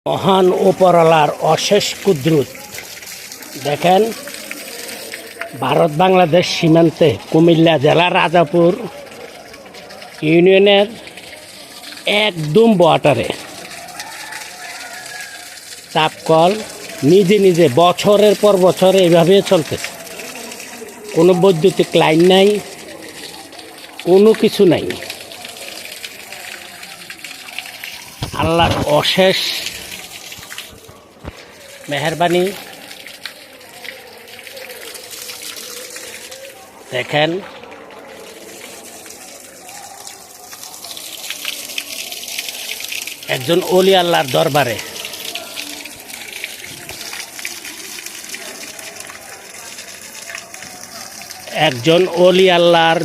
মহান উপরওয়ালার অশেষ কুদরত দেখেন। ভারত বাংলাদেশ সীমান্তে কুমিল্লা জেলার রাজাপুর ইউনিয়নের একদম বর্ডারে চাপকল নিজে নিজে বছরের পর বছর এইভাবে চলতেছে। কোনো বৈদ্যুতিক লাইন নাই, কোনো কিছু নাই। আল্লাহর অশেষ মেহেরবানি। দেখেন একজন ওলি আল্লাহর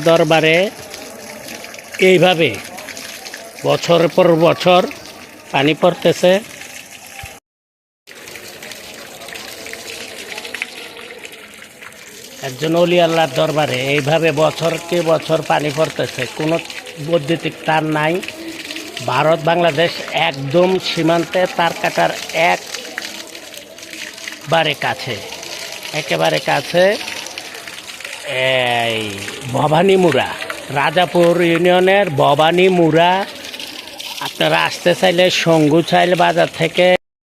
দরবারে এইভাবে বছর পর বছর পানি পড়তেছে। একজন ওলি আল্লাহর দরবারে এইভাবে বছরকে বছর পানি পড়তেছে। কোনো বৈদ্যুতিক তার নাই। ভারত বাংলাদেশ একদম সীমান্তে তার কাটার একেবারে কাছে এই ভবানীমুড়া, রাজাপুর ইউনিয়নের ভবানীমুড়া। আপনারা আসতে চাইলে সঙ্গুচাইল বাজার থেকে